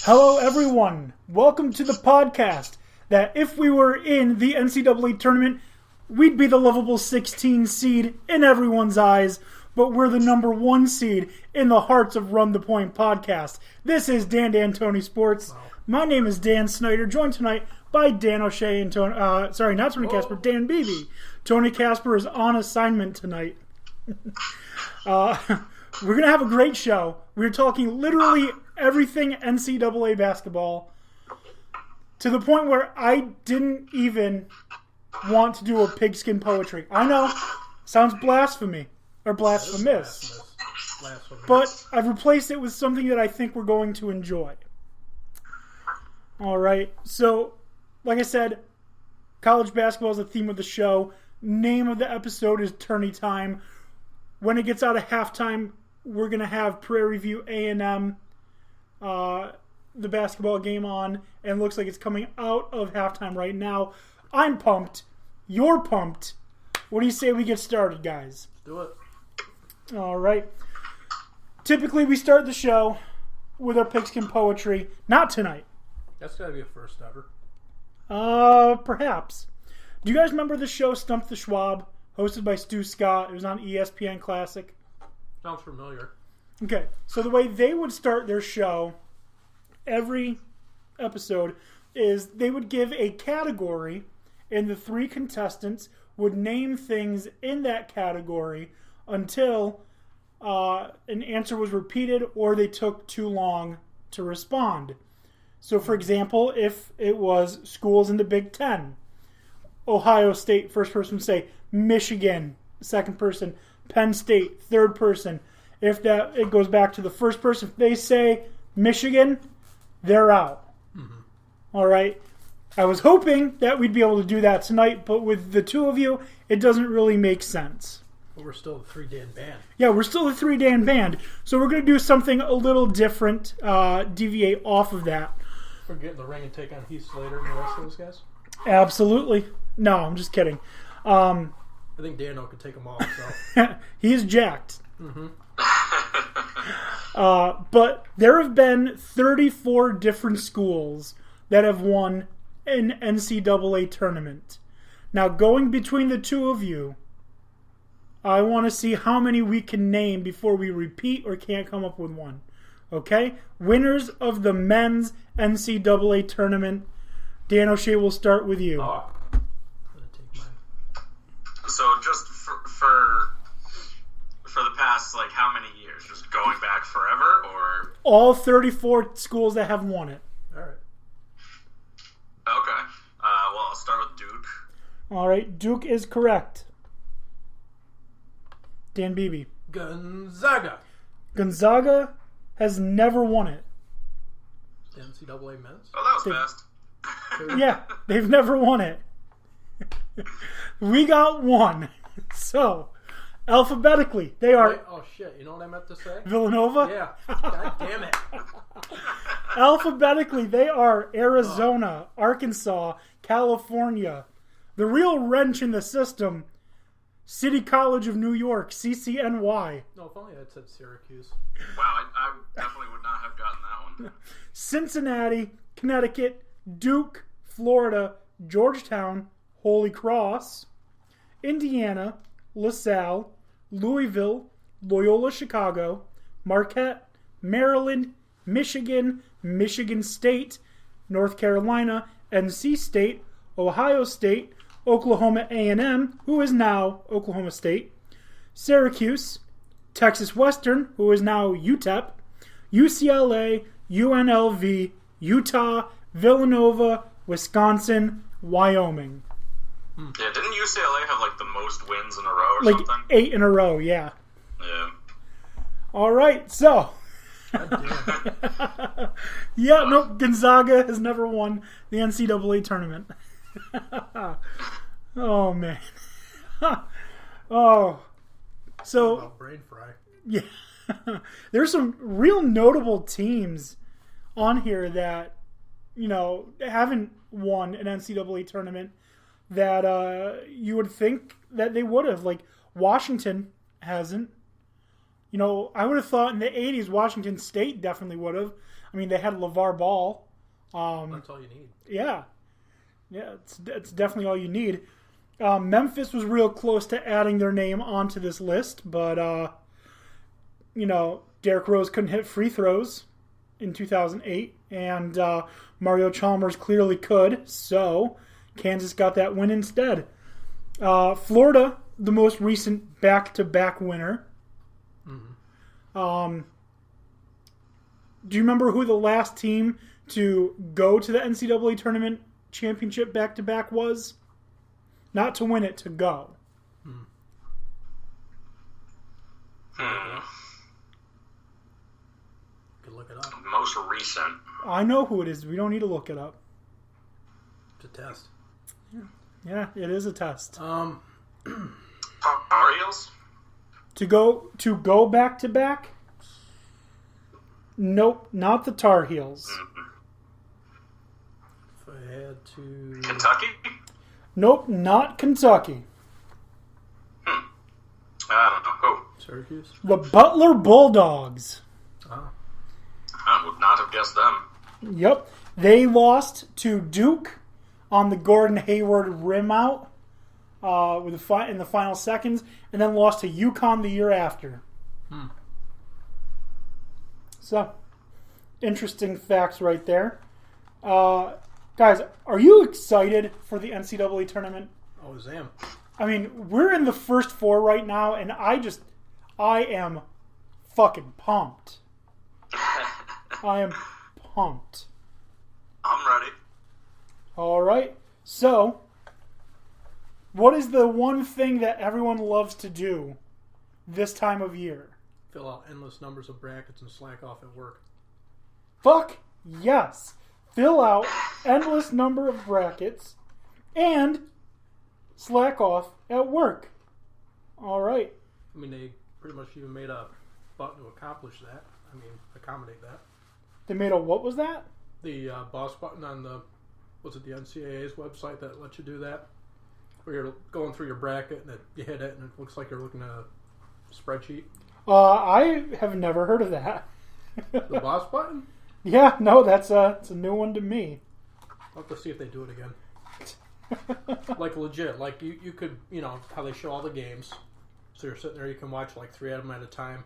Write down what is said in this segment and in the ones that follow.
Hello, everyone. Welcome to the podcast that if we were in the NCAA Tournament, we'd be the lovable 16 seed in everyone's eyes, but we're the number 1 seed in the hearts of Run the Point podcast. This is Dan Tony Sports. Wow. My name is Dan Snyder, joined tonight by Dan O'Shea and Tony. Not Tony Casper, Dan Beebe. Tony Casper is on assignment tonight. We're going to have a great show. We're talking literally everything NCAA basketball to the point where I didn't even want to do a pigskin poetry. I know, sounds blasphemy or blasphemous. But I've replaced it with something that I think we're going to enjoy. All right, so like I said, college basketball is the theme of the show. Name of the episode is Tourney Time. When it gets out of halftime, we're going to have Prairie View A&M, the basketball game on, and looks like it's coming out of halftime right now. I'm pumped. You're pumped. What do you say we get started, guys? Do it. All right. Typically, we start the show with our pigskin poetry. Not tonight. That's got to be a first ever. Perhaps. Do you guys remember the show Stump the Schwab, hosted by Stu Scott? It was on ESPN Classic. Sounds familiar. Okay, so the way they would start their show every episode is they would give a category, and the 3 contestants would name things in that category until an answer was repeated or they took too long to respond. So, for example, if it was schools in the Big Ten, Ohio State, first person would say Michigan, second person, Penn State, third person. If that it goes back to the first person, if they say Michigan, they're out. Mm-hmm. All right. I was hoping that we'd be able to do that tonight, but with the 2 of you, it doesn't really make sense. But we're still the 3-Dan band. Yeah, we're still the 3-Dan band. So we're going to do something a little different, deviate off of that. We're getting the ring and take on Heath Slater and the rest of those guys? Absolutely. No, I'm just kidding. I think Dano could take them all. So. He's jacked. Mm-hmm. But there have been 34 different schools that have won an NCAA tournament. Now, going between the 2 of you, I want to see how many we can name before we repeat or can't come up with one. Okay? Winners of the men's NCAA tournament. Dan O'Shea, will start with you. Oh. So just for the past, like, how many years? Just going back forever, or? All 34 schools that have won it. All right. Okay. Well, I'll start with Duke. All right. Duke is correct. Dan Beebe. Gonzaga. Gonzaga has never won it. The NCAA men's? Oh, that was fast. Yeah, they've never won it. We got one. So, alphabetically, they are... Wait, oh, shit. You know what I meant to say? Villanova? Yeah. God damn it. Alphabetically, they are Arizona, Arkansas, California. The real wrench in the system, City College of New York, CCNY. No, if only I'd said Syracuse. Wow, I definitely would not have gotten that one. Cincinnati, Connecticut, Duke, Florida, Georgetown, Holy Cross, Indiana, LaSalle, Louisville, Loyola Chicago, Marquette, Maryland, Michigan, Michigan State, North Carolina, NC State, Ohio State, Oklahoma A&M, who is now Oklahoma State, Syracuse, Texas Western, who is now UTEP, UCLA, UNLV, Utah, Villanova, Wisconsin, Wyoming. Yeah, didn't UCLA have like the most wins in a row or like something? 8 in a row, yeah. Yeah. All right, so. Yeah, no, Gonzaga has never won the NCAA tournament. Oh, man. Oh. So. About brain fry. Yeah. There's some real notable teams on here that, you know, haven't won an NCAA tournament that you would think that they would have. Like, Washington hasn't. I would have thought in the 80s Washington State definitely would have. I mean, they had LeVar Ball. That's all you need. Yeah. Yeah, it's definitely all you need. Memphis was real close to adding their name onto this list, but, Derrick Rose couldn't hit free throws in 2008, and Mario Chalmers clearly could, so Kansas got that win instead. Florida, the most recent back-to-back winner. Mm-hmm. Do you remember who the last team to go to the NCAA Tournament championship back-to-back was? Not to win it, to go. Could look it up. Most recent. I know who it is. We don't need to look it up. It's a test. Yeah, it is a test. Tar Heels? To go back-to-back? Nope, not the Tar Heels. If I had to... Kentucky? Nope, not Kentucky. I don't know. Who? Syracuse? The Butler Bulldogs. Oh. I would not have guessed them. Yep. They lost to Duke on the Gordon Hayward rim out in the final seconds, and then lost to UConn the year after. So, interesting facts right there. Guys, are you excited for the NCAA tournament? Always am. I mean, we're in the first four right now, and I am fucking pumped. I am pumped. I'm ready. All right. So, what is the one thing that everyone loves to do this time of year? Fill out endless numbers of brackets and slack off at work. Fuck yes. Fill out endless number of brackets and slack off at work. All right. I mean, they pretty much even made a button to accomplish that. I mean, accommodate that. They made a, what was that? The boss button on the NCAA's website that lets you do that? Where you're going through your bracket and you hit it and it looks like you're looking at a spreadsheet. I have never heard of that. The boss button? Yeah, no, it's a new one to me. I'll have to see if they do it again. Like legit, like you could, how they show all the games. So you're sitting there, you can watch like 3 of them at a time.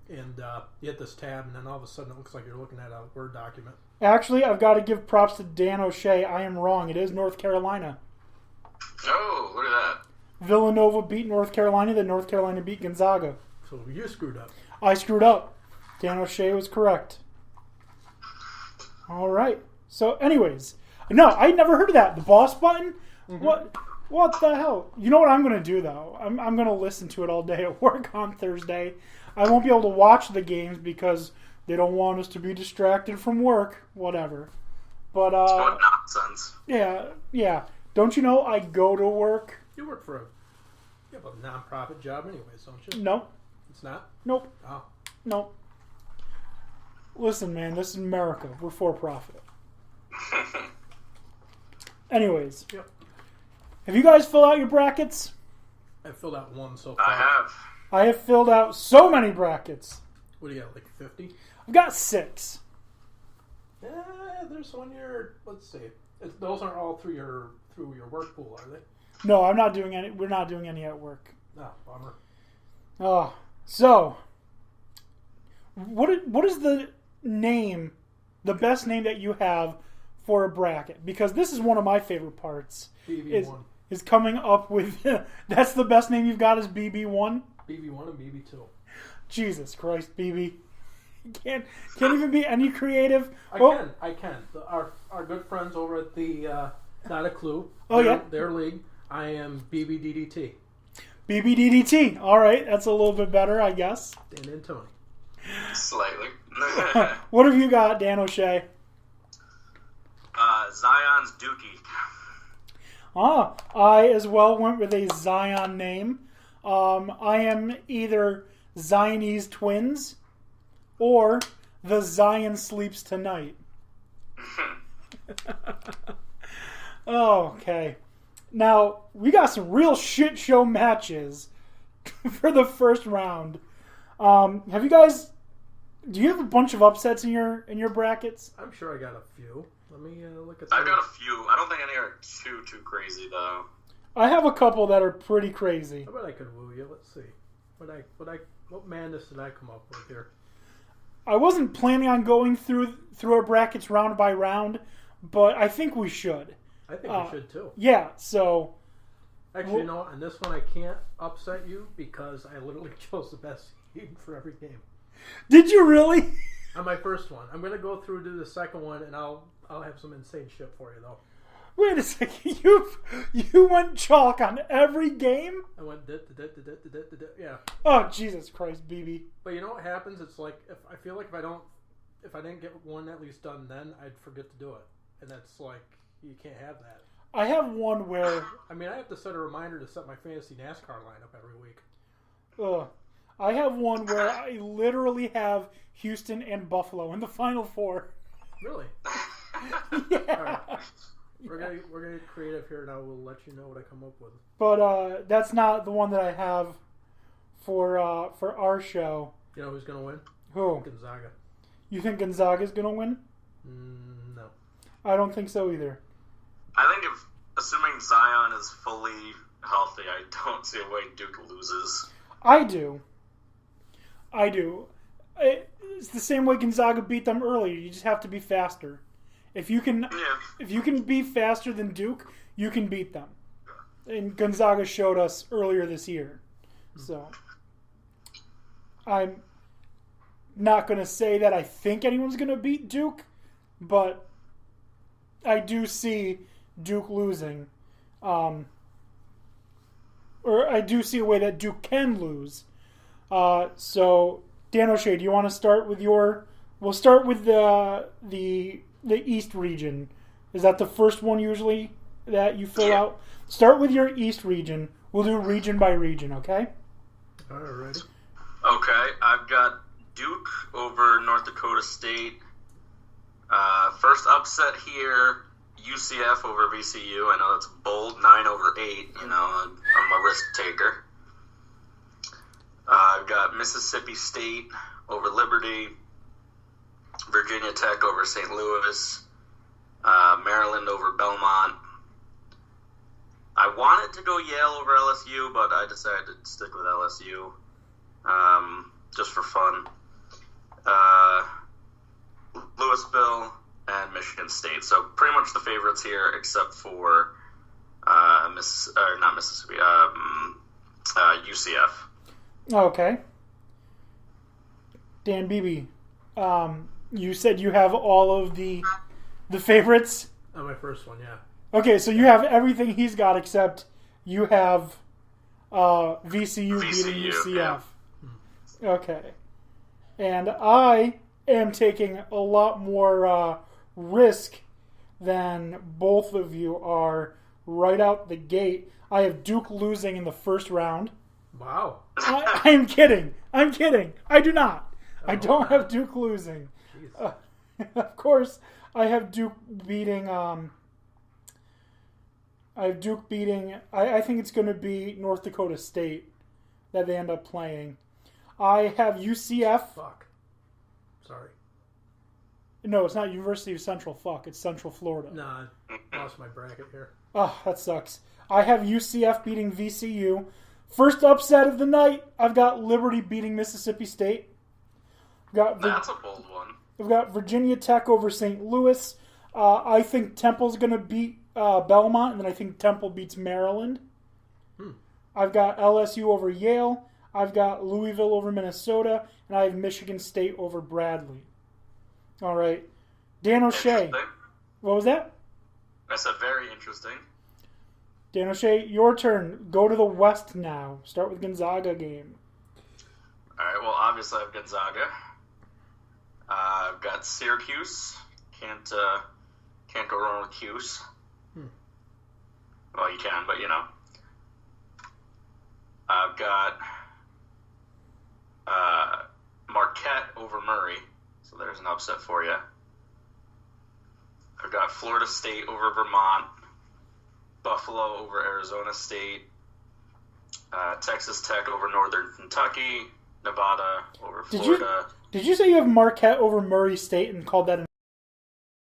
And you hit this tab and then all of a sudden it looks like you're looking at a Word document. Actually, I've got to give props to Dan O'Shea. I am wrong. It is North Carolina. Oh, look at that. Villanova beat North Carolina, then North Carolina beat Gonzaga. So you screwed up. I screwed up. Dan O'Shea was correct. All right. So, anyways, no, I never heard of that. The boss button? Mm-hmm. What the hell? You know what I'm going to do, though? I'm going to listen to it all day at work on Thursday. I won't be able to watch the games because they don't want us to be distracted from work. Whatever. But, what nonsense. Yeah. Don't you know I go to work? You work for you have a non-profit job anyways, don't you? No. It's not? Nope. Oh. Nope. Listen, man, this is America. We're for profit. Anyways. Yep. Have you guys filled out your brackets? I've filled out one so far. I have. I have filled out so many brackets. What do you got, like 50? I've got 6. There's one here. Let's see. Those aren't all through your work pool, are they? No, I'm not doing any. We're not doing any at work. No, bummer. Oh, so what is the name, the best name that you have for a bracket? Because this is one of my favorite parts. BB1. Is coming up with that's the best name you've got is BB1? BB1 and BB2. Jesus Christ, BB. You can't even be any creative. I can. Our good friends over at the Not a Clue. Their league. I am BBDDT. BBDDT. All right, that's a little bit better, I guess. Dan and Tony. Slightly. What have you got, Dan O'Shea? Zion's Dookie. I as well went with a Zion name. I am either Zionese twins or the Zion sleeps tonight. Okay. Now, we got some real shit show matches for the first round. Have you guys? Do you have a bunch of upsets in your brackets? I'm sure I got a few. Let me look at. I've got a few. I don't think any are too crazy though. I have a couple that are pretty crazy. I bet I could woo you. Let's see. What madness did I come up with here? I wasn't planning on going through our brackets round by round, but I think we should. I think we should too. Yeah. So. Actually, you know, on this one I can't upset you because I literally chose the best seed for every game. Did you really? On my first one, I'm gonna go through to the second one, and I'll have some insane shit for you though. Wait a second, you went chalk on every game? I went yeah. Oh Jesus Christ, BB. But you know what happens? It's like if I didn't get one at least done, then I'd forget to do it, and that's like you can't have that. I have one where I mean I have to set a reminder to set my fantasy NASCAR lineup every week. I have one where I literally have Houston and Buffalo in the Final Four. Really? Yeah. All right. We're gonna get creative here, and I will let you know what I come up with. But that's not the one that I have for our show. You know who's gonna win? Who? Gonzaga. You think Gonzaga's gonna win? No. I don't think so either. I think assuming Zion is fully healthy, I don't see a way Duke loses. I do. It's the same way Gonzaga beat them earlier. You just have to be faster. If you can be faster than Duke, you can beat them. And Gonzaga showed us earlier this year. So I'm not going to say that I think anyone's going to beat Duke, but I do see Duke losing. Or I do see a way that Duke can lose. So, Dan O'Shea, do you want to start with your... We'll start with the East region. Is that the first one usually that you fill out? Start with your East region. We'll do region by region, okay? All right. Okay, I've got Duke over North Dakota State. First upset here, UCF over VCU. I know that's bold, 9 over 8. You know, I'm a risk taker. I've got Mississippi State over Liberty. Virginia Tech over St. Louis. Maryland over Belmont. I wanted to go Yale over LSU, but I decided to stick with LSU just for fun. Louisville and Michigan State. So pretty much the favorites here, except for UCF. Okay. Dan Beebe, you said you have all of the favorites? On my first one, yeah. Okay, so you have everything he's got except you have VCU beating UCF. Yeah. Okay. And I am taking a lot more risk than both of you are right out the gate. I have Duke losing in the first round. Wow. I'm kidding. I do not. I don't have Duke losing. Of course, I have Duke beating... I think it's going to be North Dakota State that they end up playing. I have UCF. Fuck. Sorry. No, it's not University of Central. Fuck, it's Central Florida. Nah, I lost my bracket here. Oh, that sucks. I have UCF beating VCU. First upset of the night, I've got Liberty beating Mississippi State. That's a bold one. I've got Virginia Tech over St. Louis. I think Temple's going to beat Belmont, and then I think Temple beats Maryland. I've got LSU over Yale. I've got Louisville over Minnesota, and I have Michigan State over Bradley. All right. Dan O'Shea. What was that? I said very interesting. Dan O'Shea, your turn. Go to the West now. Start with Gonzaga game. All right, well, obviously I have Gonzaga. I've got Syracuse. Can't go wrong with Cuse. Well, you can, but you know. I've got Marquette over Murray, so there's an upset for you. I've got Florida State over Vermont, Buffalo over Arizona State, Texas Tech over Northern Kentucky, Nevada over Did you- Florida. Did you say you have Marquette over Murray State and called that an